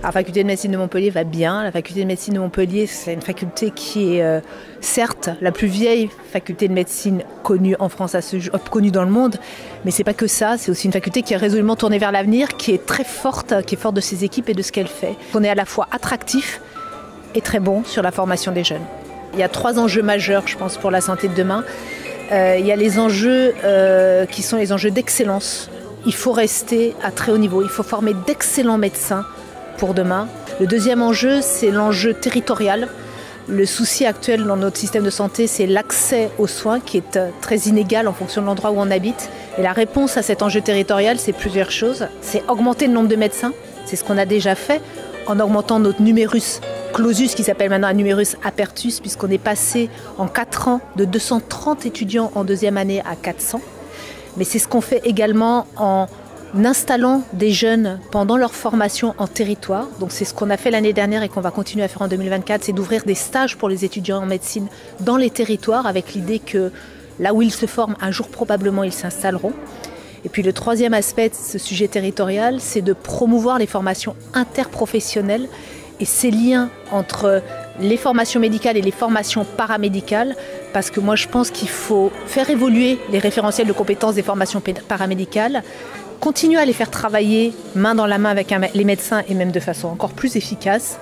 La faculté de médecine de Montpellier va bien. La faculté de médecine de Montpellier, c'est une faculté qui est certes la plus vieille faculté de médecine connue en France, connue dans le monde, mais c'est pas que ça, c'est aussi une faculté qui est résolument tournée vers l'avenir, qui est très forte, qui est forte de ses équipes et de ce qu'elle fait. On est à la fois attractif et très bon sur la formation des jeunes. Il y a 3 enjeux majeurs, je pense, pour la santé de demain. Il y a les enjeux qui sont les enjeux d'excellence. Il faut rester à très haut niveau, il faut former d'excellents médecins pour demain. Le deuxième enjeu, c'est l'enjeu territorial. Le souci actuel dans notre système de santé, c'est l'accès aux soins qui est très inégal en fonction de l'endroit où on habite. Et la réponse à cet enjeu territorial, c'est plusieurs choses. C'est augmenter le nombre de médecins, c'est ce qu'on a déjà fait en augmentant notre numerus clausus, qui s'appelle maintenant un numerus apertus, puisqu'on est passé en 4 ans de 230 étudiants en 2e année à 400. Mais c'est ce qu'on fait également en installant des jeunes pendant leur formation en territoire. Donc c'est ce qu'on a fait l'année dernière et qu'on va continuer à faire en 2024, c'est d'ouvrir des stages pour les étudiants en médecine dans les territoires, avec l'idée que là où ils se forment, un jour probablement ils s'installeront. Et puis le troisième aspect de ce sujet territorial, c'est de promouvoir les formations interprofessionnelles et ces liens entre les formations médicales et les formations paramédicales, parce que moi je pense qu'il faut faire évoluer les référentiels de compétences des formations paramédicales, continuer à les faire travailler main dans la main avec les médecins et même de façon encore plus efficace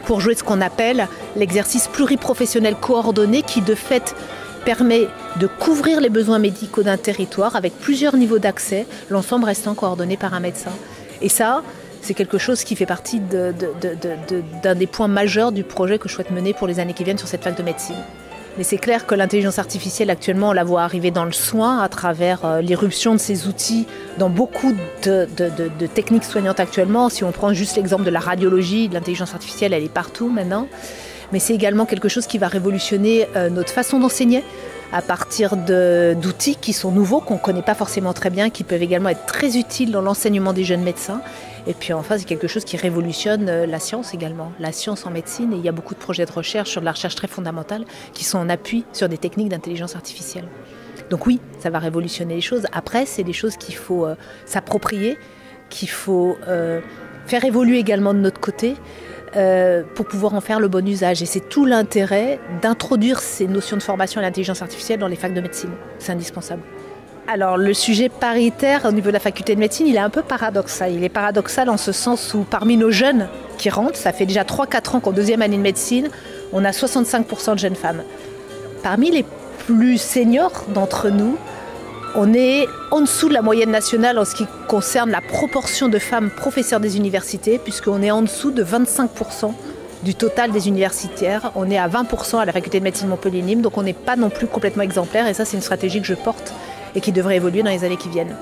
pour jouer ce qu'on appelle l'exercice pluriprofessionnel coordonné qui de fait permet de couvrir les besoins médicaux d'un territoire avec plusieurs niveaux d'accès, l'ensemble restant coordonné par un médecin. Et ça, c'est quelque chose qui fait partie d'un des points majeurs du projet que je souhaite mener pour les années qui viennent sur cette fac de médecine. Mais c'est clair que l'intelligence artificielle, actuellement, on la voit arriver dans le soin à travers l'irruption de ces outils dans beaucoup de techniques soignantes actuellement. Si on prend juste l'exemple de la radiologie, l'intelligence artificielle, elle est partout maintenant. Mais c'est également quelque chose qui va révolutionner notre façon d'enseigner à partir d'outils qui sont nouveaux, qu'on ne connaît pas forcément très bien, qui peuvent également être très utiles dans l'enseignement des jeunes médecins. Et puis enfin, c'est quelque chose qui révolutionne la science également, la science en médecine. Et il y a beaucoup de projets de recherche sur de la recherche très fondamentale qui sont en appui sur des techniques d'intelligence artificielle. Donc oui, ça va révolutionner les choses. Après, c'est des choses qu'il faut s'approprier, qu'il faut faire évoluer également de notre côté pour pouvoir en faire le bon usage. Et c'est tout l'intérêt d'introduire ces notions de formation à l'intelligence artificielle dans les facs de médecine. C'est indispensable. Alors le sujet paritaire au niveau de la faculté de médecine, il est un peu paradoxal. Il est paradoxal en ce sens où parmi nos jeunes qui rentrent, ça fait déjà 3-4 ans qu'en 2e année de médecine, on a 65% de jeunes femmes. Parmi les plus seniors d'entre nous, on est en dessous de la moyenne nationale en ce qui concerne la proportion de femmes professeurs des universités, puisqu'on est en dessous de 25% du total des universitaires. On est à 20% à la faculté de médecine Montpellier-Nîmes, donc on n'est pas non plus complètement exemplaire, et ça c'est une stratégie que je porte et qui devrait évoluer dans les années qui viennent.